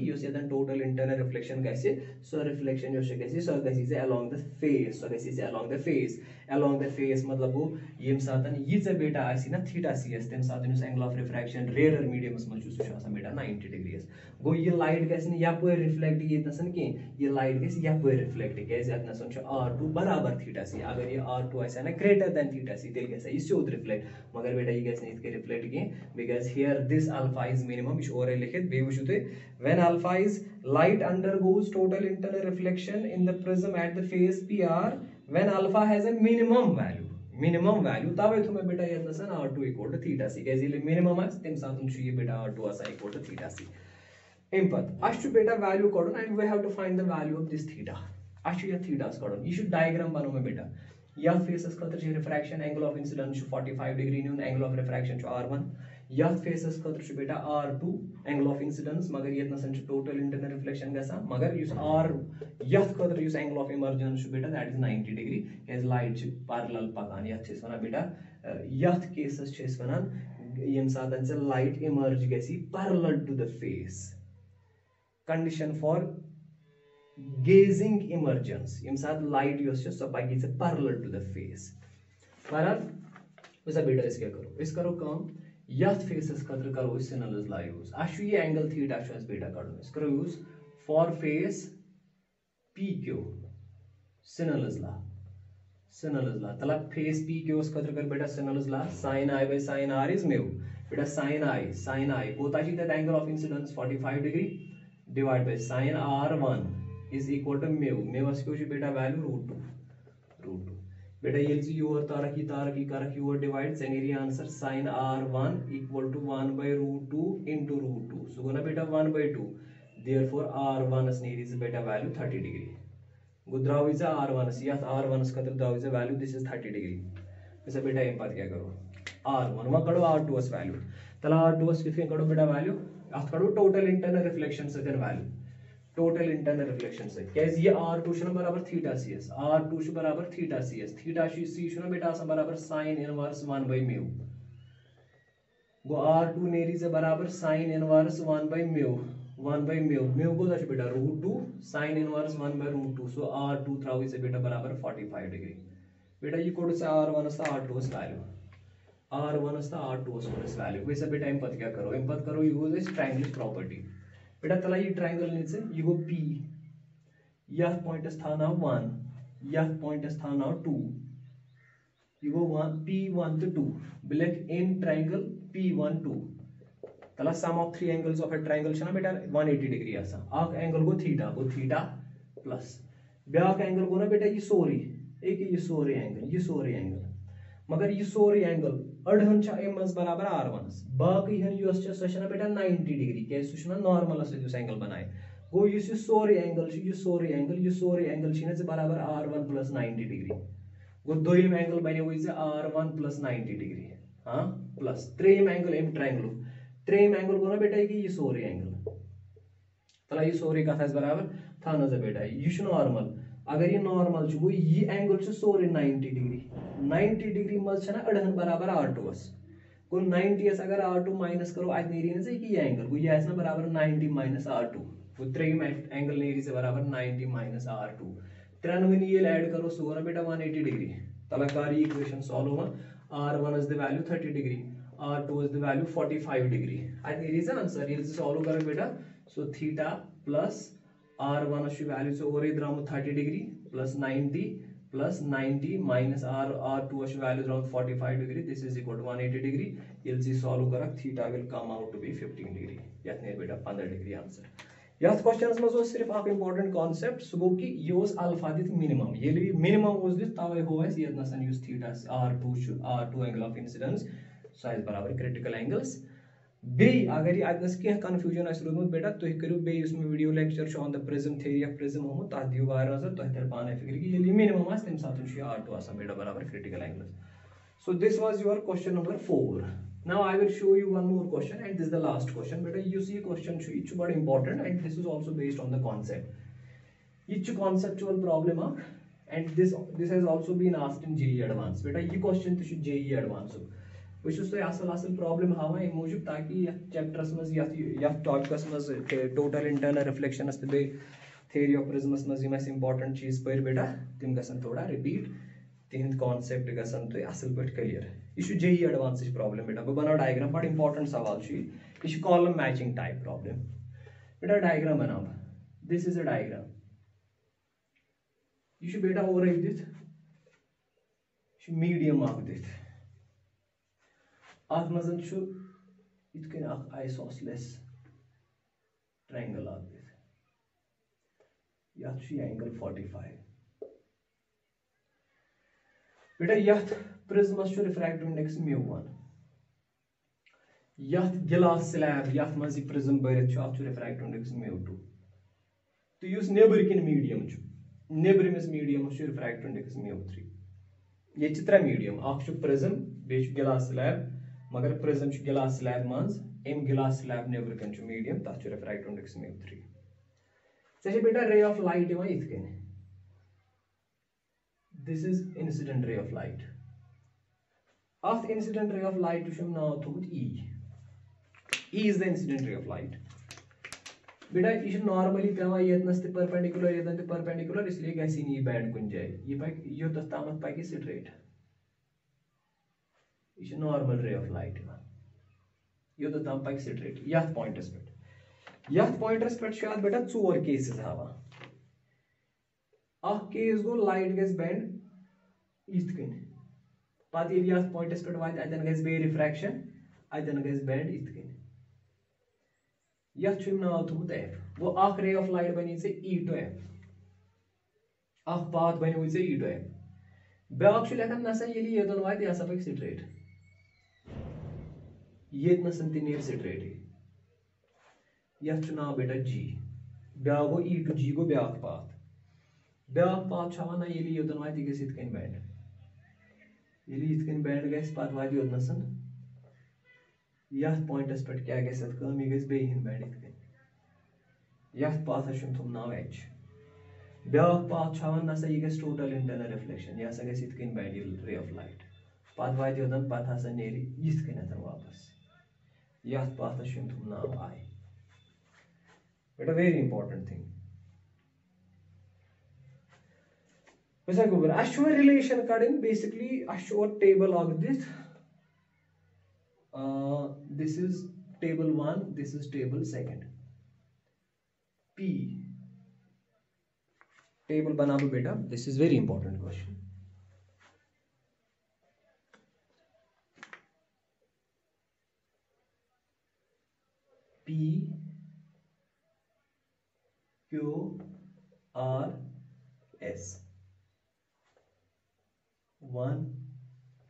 टोटल इंटरनल रिफ्लेक्शन गसे सो रिफ्लेक्शन सो गसी अलोंग द फेस सो गसी अलोंग द फेस मतलब गो यम सातन ये बेटा आसी ना थीटा सी तम सातन एंगल ऑफ रिफ्रैक्शन रेयर मीडियमस मज बेटा 90 डिग्री गो ये लाइट गसी यपर रिफ्लेक्ट ये कहीं ये लाइट गसी यपर रिफ्लेक्ट क्या R2 बराबर थीटा सी अगर ये R2 आसा ना ग्रेटर देन थीटा सी तेल गसा ये सोद रिफ्लेक्ट मगर बेटा ये गस नहीं रिफ्लेक्ट कह because here this alpha is minimum इस और लिखित बे वुचु तुम when alpha is light undergoes total internal reflection in the prism at the face PR when alpha has a minimum value तवे थो मैं बेटा ये R2 इक्वल टू थीटा सी कैसे मिनिमम आस तम साथ ये बेटा R2 आसा इक्वल टू थीटा सी अम पत अस बेटा वैल्यू कड़न and we have to find the value of this theta अस थीटास कड़न यह डायग्राम बनो मैं बेटा यथ फेसस खतर refraction angle of incidence 45 degree नुन एंगल ऑफ रिफ्रैक्शन R1 यथ फेसस खतर बेटा R2 एंगल ऑफ इंसिडेंस मगर ये टोटल इंटरनल रिफ्लेक्शन गसा मगर यथ खतर एंगल ऑफ इमर्जेंस बेटा दैट इज 90 डिग्री कैज लाइट पैरेलल पकान यथ वनान बेटा यथ केसस वनान यम सातन से लाइट इमर्ज गसी parallel to the face condition for grazing emergence यम साथ लाइट सो पकि पैरेलल टू द फेस बहरहाल वैसा बेटा इस क्या करो इस करो काम यथ फेसस खतर करो सिनल्स ला यूज अस ये एंगल थीटा बेटा कड़न इस करो यूज फॉर फेस PQ सिनल्स ला तला फेस PQ खतर कर बेटा सिनल्स ला sin I by sin R is mu बेटा sin I कोता छी that angle of incidence 45 degree divide by sin R1 is equal to mu as क्यों बेटा वैल्यू √2 बेटा ये योर तारकी योर डिवाइड सेनेरी answer sin R1 equal to 1 by √2 into √2 so गोना बेटा 1 by 2 therefore R1 नेरी is बेटा वैल्यू 30 डिग्री गुद्राव इज R1 यथ R1 खतर द्राव is value this is 30 degree वैसे बेटा एम पत क्या करो R1 वा कड़ो R2 वैल्यू तला R2 कितने कड़ो बेटा वैल्यू अथ कड़ो टोटल इंटरनल रिफ्लेक्शन से वैल्यू टोटल इंटरनल रिफ्लेक्शन से कैसे ये R2 बराबर थीटा सी R2 बराबर थीटा सी बेटा बराबर sin inverse 1 by mu go R2 नेरी से बराबर sin इनवर्स 1 by mu को बेटा √2 sin inverse 1 by √2 so R2 थ्राउ इसे बेटा बराबर 45 डिग्री बेटा ये कोड से R1 R2 value R1 R2 value वैसे बेटा इन पत क्या करो इन पत करो यूज इस ट्रायंगल प्रॉपर्टी बेटा तला ये ट्रायंगल नीचे ये गो P यह पॉइंट था ना 1 यह पॉइंट था ना 2 ये गो P1 to 2 ब्लैक इन ट्रायंगल P1 2 तला sum of 3 angles of a triangle छना बेटा 180 डिग्री आसा आक एंगल गो थीटा प्लस ब्याक एंगल गो ना बेटा ये सोरी एंगल मगर ये सोरी एंगल अड़हन मज बराबर R1 बाकी हन बेटा 90 डिग्री क्या नॉर्मल एंगल बनाए गो सोरी एंगल बराबर R1 plus 90 डिग्री गो दोम एंगल बने R1 plus 90 डिग्री हाँ प्लस त्रेम एंगल एम ट्रेम एंगल गो ना बेटा ये सोरी एंगल तला ये सोरी कथ बराबर था ना बेटा यह नॉर्मल अगर ये नॉर्मल गो ये एंगल सोरे 90 डिग्री मज अड़हन बराबर R2 गो 90 अगर R2 माइनस करो अत नेरी ये एंगल गो यह बराबर 90 - R2 वो त्रेम एंगल नेरी से बराबर 90 माइनस R2 त्रेनवनी ये ऐड करो सो ना बेटा 180 डिग्री तला कर इक्वेशन सॉल्व हुआ R1 is the value 30 degree R2 is the value 45 degree I think it is answer ये सॉल्व करो बेटा so theta plus R1 is value so और इधर हम 30 degree plus 90 minus R2 is value around 45 degree this is equal to 180 degree you'll see solve करा theta will come out to be 15 degree यात नहीं बेटा 15 degree answer यात questions में सिर्फ एक इंपॉर्टेंट कॉन्सेप्ट सो गो कि ये अल्फा दित मिनिमम ये मिनिमम दित तवे हो ये नसन use theta R2 angle of incidence so is बराबर क्रिटिकल एंगल्स बे अगर ये अदनस के कंफ्यूजन आस रोदमुत बेटा तुह करू बे उसमें video lecture on the prism theory of prism हम तथ दियो वार नजर तुह तर पाने फिक्र कि ये मिनिमम आस तम साथ R2 आसान बेटा बराबर critical angles so this was your question number 4 now I will show you one more question and this is the last question beta you see question it's very important and this is also based on the concept each conceptual problem and this has also been asked in JEE advance beta ये question तो JEE advance बस तो असल problem हावा अम मूजूब ताकि चैप्टरस मज topics मज total internal रिफ्लेक्शनस तो थ्योरी ऑफ प्रिज्मस मज इंपॉर्टेंट चीज पर बेटा तम गसन थोड़ा रिपीट तिहंद कॉन्सेप्ट गसन तो असल पे क्लियर यह JEE एडवांस प्रॉब्लम बेटा बह बना डायग्राम बड़ा इंपॉर्टेंट सवाल यह कॉलम मैचिंग टाइप प्रॉब्लम बेटा डायग्राम बना दिस इज अ डायग्राम यह बेटा और दित मीडियम अख दित अथ मजन आइसोसलेस ट्रायंगल अख दित यथ एंगल 45 बेटा यथ प्रिज्मस रिफ्रैक्टिव इंडेक्स μ1 यथ गिलास स्लैब यथ मज प्रिज्म भरित अथ रिफ्रैक्टिव इंडेक्स μ2 तो युस नेबर किन मीडियम नेबरमिस मीडियम रिफ्रैक्टिव इंडेक्स μ3 ये त्रे मीडियम अख प्रिज्म बे गिलास स्लैब मगर प्रिज्म गिलास स्लैब मज अम गिलास स्लैब नेबर कन मीडियम तथ रिफ्रैक्टिव इंडेक्स μ3 से बेटा रे ऑफ लाइट इत कन this is incident ray of light अथ इंसिडेंट रे ऑफ लाइट नाव थोत E is the incident ray of light बेटा यह नॉर्मली पेवान यतनस परपेंडिकुलर यतन परपेंडिकुलर इसलिए गसी नहीं बैंड कुन जाए यह पक योतस तामत पक स्ट्रेट यह नॉर्मल रे ऑफ लाइट योतस ताम पक स्ट्रेट यथ पॉइंटस पे बेटा 4 केसेस हावा अख केस गो लाइट गस बैंड इत कन पत यथ पॉइंटस पे वात अतन गस बे रिफ्रैक्शन अतन गस बैंड इत कन यथ नाव थोत F वो अख रे ऑफ लाइट बनी से E to F अख पाथ बनो से E to F ब्याक लेखन नसा ये योतन वात यह पक स्ट्रेट ये नसन तीन स्ट्रेट यथ नाव बेटा G ब्या गो E to G go back path one ये योतन वात यह गस कन बैंड ये इत कन बैंड गस पत वात योतनसन यथ पॉइंटस पे क्या गस यह गस बेन बैंड इत कन यथ पाथस थोम नाव H ब्याक पाथ वन नसा यह गस टोटल इंटरनल रिफ्लेक्शन यह गस इत कन बैंड रे ऑफ लाइट पत वात योतन पत हसा नेर इत कन वापस यथ पाथस थोम नाव I बेटा वेरी इंपॉर्टेंट थिंग वैसा गोबर अशुर रिलेशन कड़न बेसिकली अशुर table of this is table 1 this is table 2 P table बना बेटा this is very important question P Q R S 1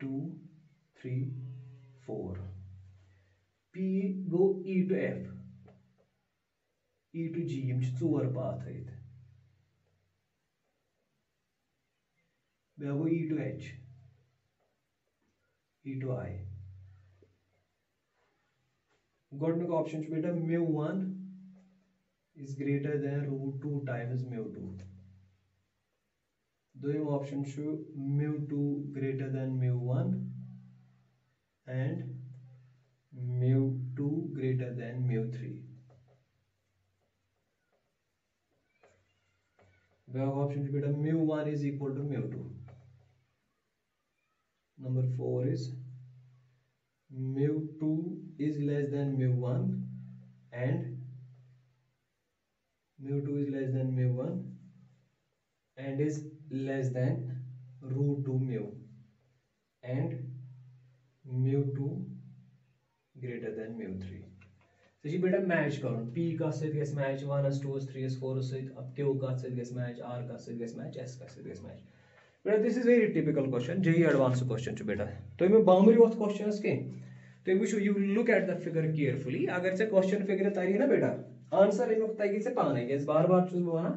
2 3 4 P go E to F E to G यम 4 path हत गो E to H E to I गोडनुक option बेटा μ1 is greater than √2 times μ2 दोयम option μ2 greater than μ1 and μ2 greater than μ3 Back option beta mu1 is equal to mu2. Number 4 is mu2 is less than mu1 and mu2 is less than mu1 and is less than root 2 mu and mu2 greater than mu3. So you better match करो p का साथ gas match 1 2 3 4 साथ अब q का साथ gas match r का साथ gas match s का साथ gas match. But this is very typical question, JEE advanced question to beta. तो मैं boundary of questions के तो you look at the figure carefully. अगर से question figure तारी है ना बेटा answer इनको ताकि से पाना है. इस बार चूज बोला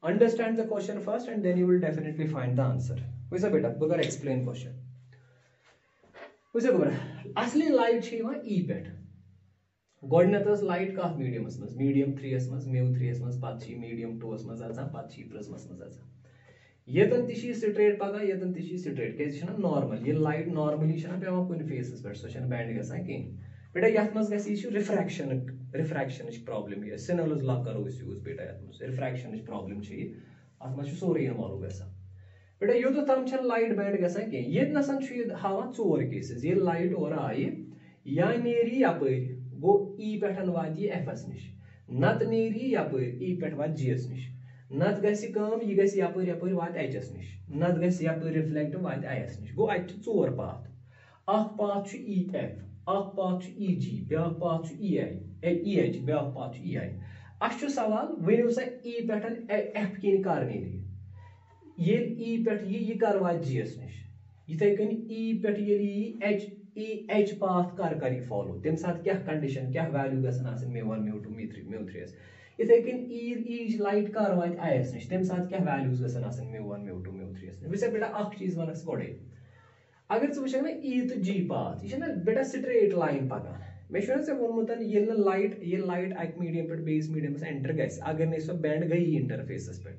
understand the question first and then you will definitely find the answer. वैसा बेटा बगर explain question. वैसे बगर असली light है वहाँ e पेट. गोडनेटस लाइट का मीडियमस मस मीडियम 3s मस म्यू 3s मस पाछी मीडियम 2s मस आजा पाछी प्रिज्मस मस आजा यतन तिशी स्ट्रेट पगा यतन तिशी स्ट्रेट के छना नॉर्मल ये लाइट नॉर्मली छना पेवा कोन फेसेस पर सो छना बैंड गसा के बेटा यत मस गसी छु रिफ्रैक्शन प्रॉब्लम ये सिनोलस ला करो इस यूज बेटा यत मस रिफ्रैक्शन प्रॉब्लम छी अत मस सोरे इन्वॉल्व गसा बेटा यो तो तम छन लाइट बैंड गसा के ये नसन छु हावा चोर केसेस ये लाइट और आई या नेरी अपरी गो ई पेठन वात ये एफएस निश नत नेरी यपर ई पेठ वात जीएस निश नत गसी काम ये गसी यपर वात एचएस निश नत गसी यपर रिफ्लेक्ट वात आईएस निश गो अत चोर पाथ अख पाथ छु ई एफ अख पाथ छु ई जी ब्या पाथ छु ई आई ई एच ब्या पाथ छु ई आई अछ सवाल वनो सा ई पेठन एफ किन कर नेरी ये ई पेठ ये कर वात जीएस निश इथे कन ई पेठ ये एच पाथ कर फॉलो तम साथ क्या कंडीशन क्या वैल्यू गसन आसन mu1 mu2 mu3s इथे कन ई लाइट कर वात आईएस निश तम साथ क्या वैल्यूज गसन आसन mu1 mu2 mu3s विसे बेटा अख चीज वनस गोडे अगर छु वचन ई तो जी पाथ ये ना बेटा स्ट्रेट लाइन पकान मे छु से वोनमतन ये लाइट अक मीडियम पे बेस मीडियम से एंटर गस अगर ने सो बैंड गई इंटरफेसेस पे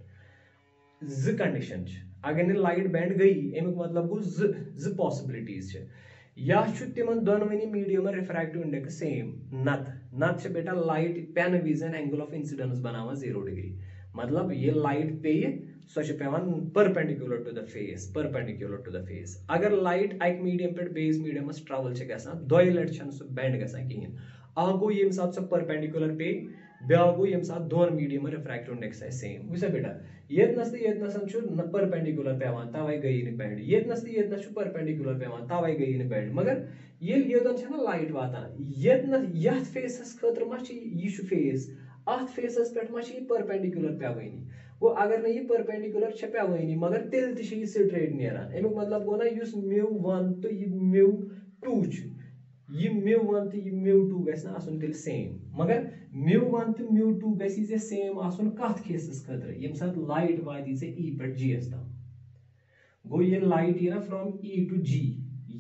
ज कंडीशन अगर ने लाइट बैंड गई एमिक मतलब गो ज पॉसिबिलिटीज छ या तिमन दोनवनी मीडियम रिफ्रैक्टिव इंडेक्स सेम नत बेटा लाइट पेन विजन एंगल ऑफ इंसिडेंस बनावा 0 डिग्री मतलब ये लाइट पे सो पेवान परपेंडिकुलर टू द फेस अगर लाइट अक मीडियम पे बेस मीडियम ट्रैवल गसान दोय लट सो बेंड गसान कहीं अ गो यम साथ सो परपेंडिकुलर पे ब्या गो यम साथ दोन मीडियम रिफ्रैक्टिव इंडेक्स है सेम वैसे बेटा येतनस छु परपेंडिकुलर पेवान तवै गई न बेंड येतनस छु परपेंडिकुलर पेवान तवै गई न बेंड मगर ये योदन छ ना लाइट वातान येतनस यथ फेसस खतर मा छ ये छु फेस अथ फेसस पेट मा छ ये परपेंडिकुलर पेवैनी गो अगर न ये परपेंडिकुलर छ पेवैनी मगर तेल त छ ये स्ट्रेट नेरान एमिक मतलब गो ना युस mu1 तो ये mu2 छ ये mu1 तो ये mu2 गस ना आसन तेल सेम मगर mu1 तो mu2 गसी से सेम आसन कथ केसेस खतर यम साथ लाइट वादी से e पर gs तम गो ये लाइट ये ना फ्रॉम e टू g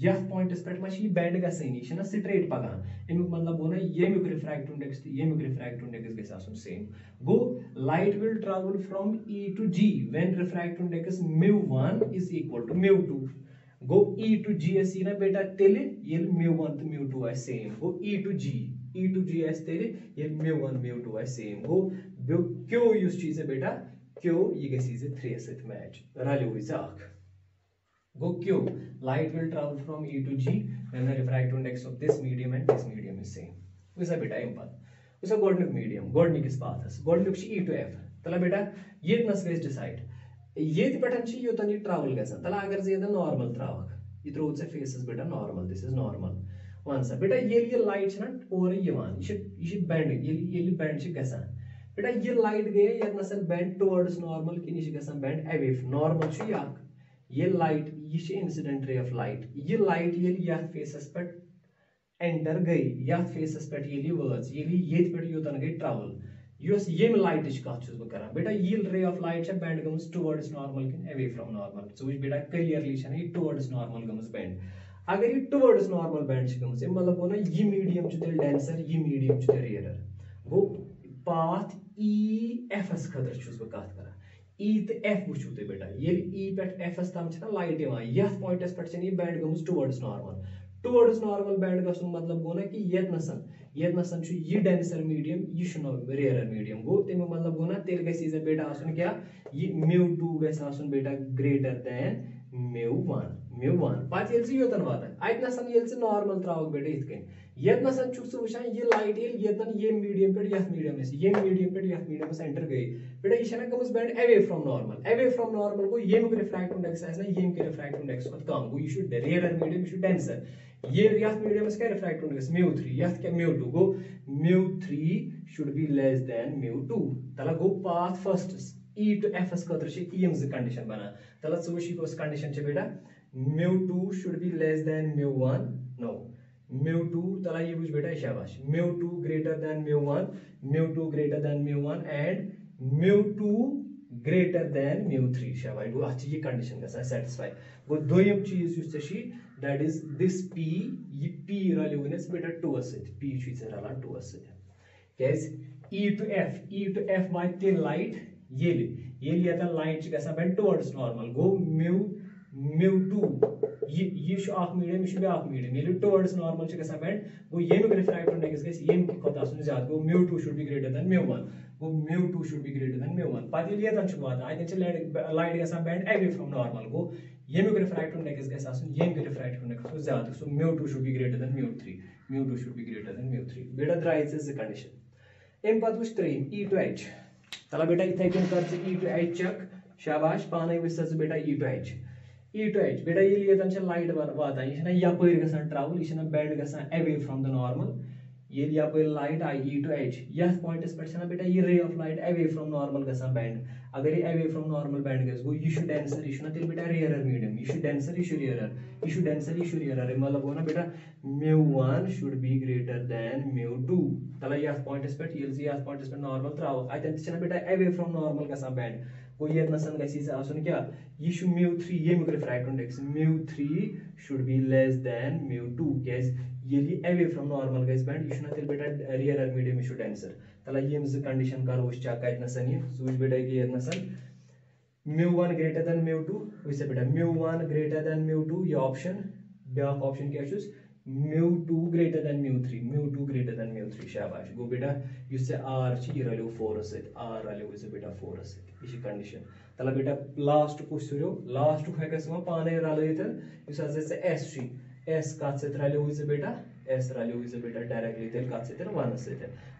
यथ पॉइंटस पेट मा ये बैंड गसनी छ ना स्ट्रेट पगान एमिक मतलब गो ना येमिक रिफ्रैक्टिव इंडेक्स तो येमिक रिफ्रैक्टिव इंडेक्स गस आसन सेम गो light will travel from e to g when refractive index mu1 is equal to mu2 गो e to g ऐसी ना बेटा तेले ये mu1 तो mu2 है same go e to g ऐसे तेले ये mu1 mu2 है सेम गो क्यों यूज चीज है बेटा क्यों ये कैसी से 3 से मैच राले हुई साख गो क्यों light will travel from e to g when the refractive index of this medium and this medium is same वैसा बेटा इम्पल वैसा गोडनिक मीडियम गोडनिक किस पाथ है गोडनिक e to f तला बेटा ये नस वेस डिसाइड ये पेटन छी योतन ये ट्रैवल गसन तला अगर जे नॉर्मल ट्रैवल ये त्रोत से फेसेस बेटा normal this is normal one सा बेटा ये लाइट छ ना और यवान ये बेंड ये बेंड छ गसन बेटा ये लाइट गए ये नसन बेंड टुवर्ड्स नॉर्मल कि ये गसन बेंड अवे नॉर्मल छ या ये लाइट ये छ इंसिडेंट रे ऑफ लाइट ये या फेसेस पे एंटर गई या फेसेस पे ये वर्ड्स ये पे योतन गई ट्रैवल योस येम लाइट कथ छुस बह करान बेटा ये रे ऑफ लाइट छ बेंड गमस टुवर्ड्स नॉर्मल किन अवे फ्रॉम नॉर्मल सो विच बेटा क्लियरली छ ये टुवर्ड्स नॉर्मल गमस बेंड अगर ये टुवर्ड्स नॉर्मल बेंड छ गमस मतलब गो ना ये मीडियम छ तेल डेंसर ये मीडियम छ रेयर गो पाथ ई एफ एस खतर छुस बह कथ करान ई तो एफ वुचू ते बेटा ये ई पेट एफ एस तम छ ना लाइट यवान यथ पॉइंटस पेट छ ये बेंड गमस टुवर्ड्स नॉर्मल बेंड गसन मतलब गो ना कि ये नसन ये डेंसर मीडियम ये रेयर मीडियम गो तमें मतलब गो ना तेल गई बेटा आसन क्या ये μ2 गस आसन बेटा ग्रेटर देन μ1 पत ये योतन वातान अत नसन ये नॉर्मल त्रावक बेटा इत कन ये नसन वुचान ये लाइट ये मीडियम पे ये मीडियम पे मीडियम एंटर गई बेटा यह गमस बेंड अवे फ्रॉम नॉर्मल गो येमुक रिफ्रैक्टिव इंडेक्स ये रिफ्रैक्टिव इंडेक्स कम गो यह रेयर मीडियम यह डेंसर ये मीडियम क्या रिफ्रैक्टिव इंडेक्स μ3 क्या μ2 गो μ3 शुड बी लेस देन μ2 तला गो path first E to F खतर यम कंडीशन बना तला वुच कंडीशन बेटा μ2 should be less than μ1 no μ2 तला ये वुच बेटा शाबाश μ2 greater than μ1 and μ2 greater than μ3 शाबाश गो अत ये कंडीशन गसा सैटिस्फाई गो दोयम चीज that is this p ये p रलियो वनस बेटा 2 सत p रलान 2 सत कैस E to F by thin light ये लाइट बेंड टुवर्ड्स नॉर्मल गो μ2 ये मीडियम ये टुवर्ड्स नॉर्मल बेंड गो येमुक रिफ्रैक्टिव इंडेक्स गस येम खत आसन ज्यादा गो μ2 शुड बी ग्रेटर देन μ1 गो μ2 शुड बी ग्रेटर देन μ1 पत ये वातान अतन लाइट गसान बेंड अवे फ्रॉम नॉर्मल गो येमुक रिफ्रैक्टिव इंडेक्स गस आसन येम रिफ्रैक्टिव इंडेक्स ज्यादा so μ2 should be greater then μ3 बेटा द्राय कंडीशन अम पत वुच त्रेयम E to H तला बेटा इथे कर E to H चेक शाबाश पाने वस बेटा E to H बेटा ये लाइट वातान यह यपर गसान ट्रैवल यह बेंड गसान अवे फ्रॉम द नॉर्मल ये यपर लाइट आई E to H यथ पॉइंटस पे बेटा ये ray of light away from normal गसान बेंड अगर ये अवे फ्रॉम नॉर्मल बेंड गो यह डेंसर यह तेल बेटा रेयर मीडियम यह डेंसर यह रेयर मतलब गो ना बेटा μ1 शुड बी ग्रेटर देन μ2 तला यथ पॉइंटस पे नॉर्मल त्राव अतन बेटा अवे फ्रॉम नॉर्मल गसान बेंड गो ये नसन गसन क्या यह μ3 येमुक refractive index μ3 should be less than μ2 कैस ये अवे फ्रॉम नॉर्मल गस बेंड यह तेल बेटा रेयर मीडियम यह डेंसर तला यम कंडीशन करो चेक अतन ये सूच बेटा ये μ1 ग्रेटर देन μ2 वैसे बेटा μ1 ग्रेटर देन मू2 ये ऑप्शन ब्या ऑप्शन क्या μ2 ग्रेटर देन μ3 शाबाश गो बेटा r रलो 4 r रलो बेटा 4 यह कंडीशन तला बेटा लास्ट कुछ लास्ट हेकस पाने रलित s कत रलो बेटा s रलो बेटा डायरेक्टली तेल कत 1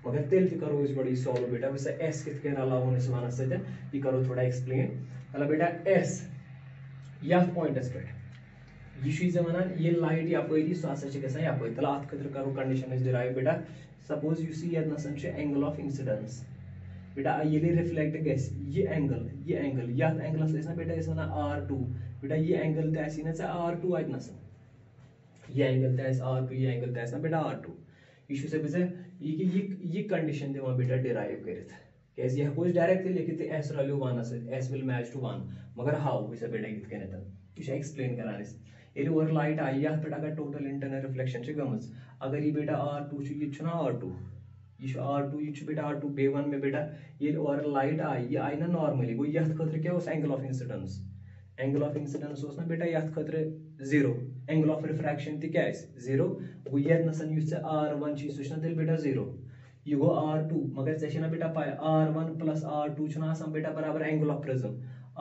मगर तेल करो बड़ी सॉल्व बेटा वैसे s कित रलावन 1 सत यह करो थोड़ा एक्सप्लेन तला बेटा s यथ पॉइंटस पे यह वन ये लाइट यपरी सह गसान यपर तला अत खतर करो कंडीशन डिराइव बेटा सपोज ये नसन एंगल ऑफ इंसिडेंस बेटा ये रिफ्लेक्ट गस ये एंगल यथ एंगलस बेटा वन r2 बेटा ये एंगल ना r2 अत नसन ये एंगल r2 ये एंगल ना बेटा r2 यह कंडीशन दिवान बेटा डिराइव कर यह डायरेक्ट लिखित s रलो 1 s विल मैच टू 1 मगर हाउ वैसे बेटा यह एक्सप्लेन करान ये और लाइट आई ये पे अगर टोटल इंटरनल रिफ्लेक्शन गमज अगर ये बेटा r2 यह r2 यह बेटा r2 बे वन में बेटा ये और लाइट आई ना नॉर्मली गो यथ खतर क्या एंगल ऑफ इंसिडेंस ना बेटा यथ खतर 0 एंगल ऑफ रिफ्रैक्शन क्या 0 गो ये नसन r1 सह तेल बेटा 0 यह गो r2 मगर ऐसे बेटा पाए r1 प्लस r2 बेटा बराबर angle of prism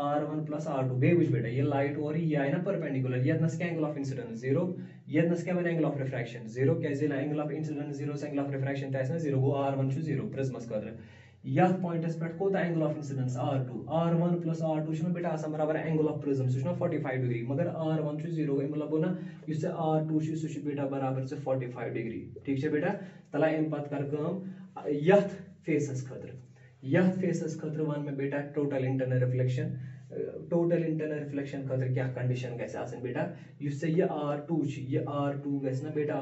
r1 plus r2 बे वुच बेटा ये लाइट और ये आई ना परपेंडिकुलर ये क्या एंगल ऑफ इंसिडेंस 0 ये क्या एंगल ऑफ रिफ्रैक्शन 0 क्या angle of incidence 0 angle of refraction 0 go r1 0 प्रिज्मस खतर यथ पॉइंटस पे कोता angle of incidence r2 r1 plus r2 बेटा बराबर एंगल ऑफ प्रिज्म सह 45 डिग्री मगर r1 0 मतलब गो ना r2 सह बेटा बराबर 45 डिग्री ठीक है बेटा तला अम पत कर यथ फेसस खतर वन में बेटा टोटल इंटरनल रिफ्लेक्शन खतर क्या कंडीशन गसन बेटा यह r2 गस ना बेटा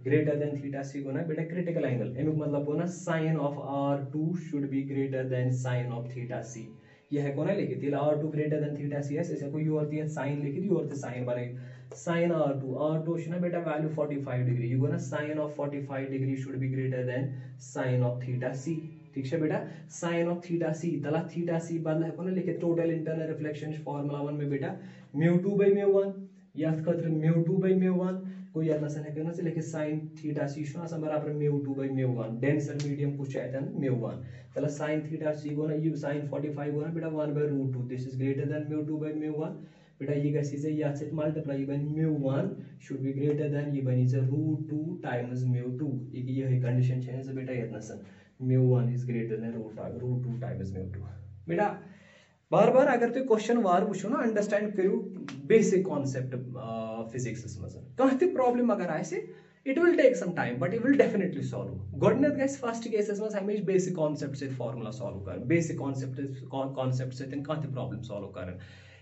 ग्रेटर देन थीटा सी गो ना बेटा क्रिटिकल एंगल अमुक मतलब गो ना sine of r2 should be greater than sine of theta C यह हेको ना लिखित ये r2 greater than theta C हेको योर दिया साइन लिखित योर साइन बन साइन r2 ना बेटा वैल्यू 45 डिग्री यह गो ना sine of 45 degree should be greater than sine of theta C ठीक है बेटा साइन ऑफ थीटा सी तला थीटा सी बदल हेको ना लिखित टोटल इंटरनल रिफ्लेक्शन फार्मूला 1 में बेटा μ2 by μ1 यथ खतर μ2 by μ1 गो ये लिखित sin थीटा यह बराबर μ2/μ1 डेंसर मीडियम कुछ μ1 चलो sin थीटा गो ना ये sin 45 गो ना बेटा 1/√2 दिस इज ग्रेटर देन μ2/μ1 बेटा ये गसी ये मल्टीप्लाई ये बन μ1 शुड बी ग्रेटर देन ये बनी √2 टाइम्स μ2 ये कंडीशन है बेटा ये μ1 इज ग्रेटर देन √2 टाइम्स μ2 बेटा बार बार अगर तुम क्वेश्चन वार वो ना अंडरस्टैंड करू बेसिक कॉन्सेप्ट फिजिक्स मज कह प्रॉब्लम अगर आए it will take some time but it will definitely solve गोडनेथ गस फर्स्ट केसेस मज हमेशा बेसिक कॉन्सेप्ट से फार्मूला सॉल्व कर बेसिक कॉन्सेप्ट से कह प्रॉब्लम सॉल्व कर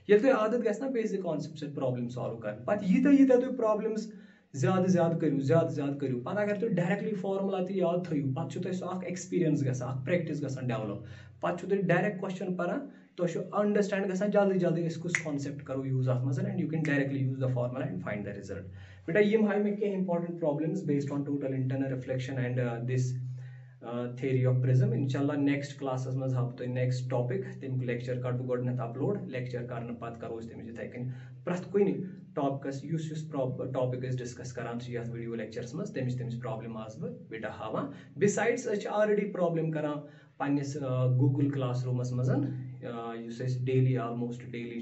ये तुम आदत गस ना बेसिक कॉन्सेप्ट से प्रॉब्लम सॉल्व कर पत यीता तुम प्रॉब्लम्स ज्यादा करू पत अगर तुम डायरेक्टली फार्मूला तो याद थो पे सह एक्सपीरियंस ग प्रैक्टिस डेवलप पे डायरेक्ट क्वेश्चन पान तो अंडरस्टैंड ग जल्दी कुछ कॉन्सेप्ट करो यूज अत मज and you can directly use the formula and find the result बेटा यम हाई मे कह important problems based on total internal reflection and this theory of prism इंशाल्लाह नेक्स्ट क्लासेस मज हाव तो नेक्स्ट टॉपिक तम लेक्चर कर बह गोडनेथ अपलोड लेक्चर करने पत करो तमिस इथे कन प्रथ कुन टॉपिकस टॉपिक डिस्कस करान वीडियो लेक्चर्स मज तमिस प्रॉब्लम आज बह बेटा हावान बिसाइड्स ऑलरेडी प्रॉब्लम करान पन्निस गूगल क्लासरूमस मज डेली आलमोस्ट डेली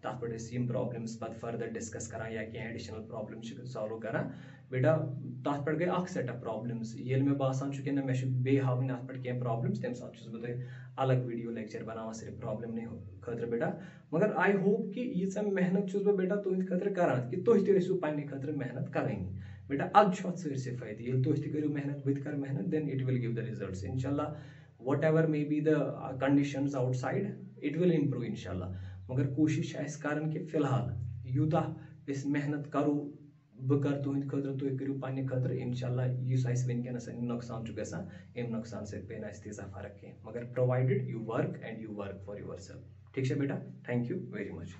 तथ पे प्रॉब्लम्स पत फर्दर डिस्कस करान या क्या एडिशनल प्रॉब्लम सॉल्व करान बेटा तथ पे गई सेट ऑफ प्रॉब्लम्स ये मे बासान कि मे बे हावन अत पे क्या प्रॉब्लम्स तम साथ बह अलग वीडियो लेक्चर बनाना सिर्फ प्रॉब्लम खतर बेटा मगर आई होप कि यीचा मेहनत बह बेटा तुंद खतर करान कि तुम तू पे खतर मेहनत करानी बेटा अद सर फायदे ये तुम तू मेहनत बह कर मेहनत then it will give the results इंशाल्लाह whatever may be the conditions outside it will improve इंशाल्लाह मगर कोशिश कि फिलहाल यूता मेहनत करो बह कर तुंद खतर तुम करू पे खतर इंशाल्लाह वनकस नुकसान गसान अम नुकसान से पे तीजा फर्क कह मगर provided you work and you work for your self ठीक है बेटा थैंक यू वेरी मच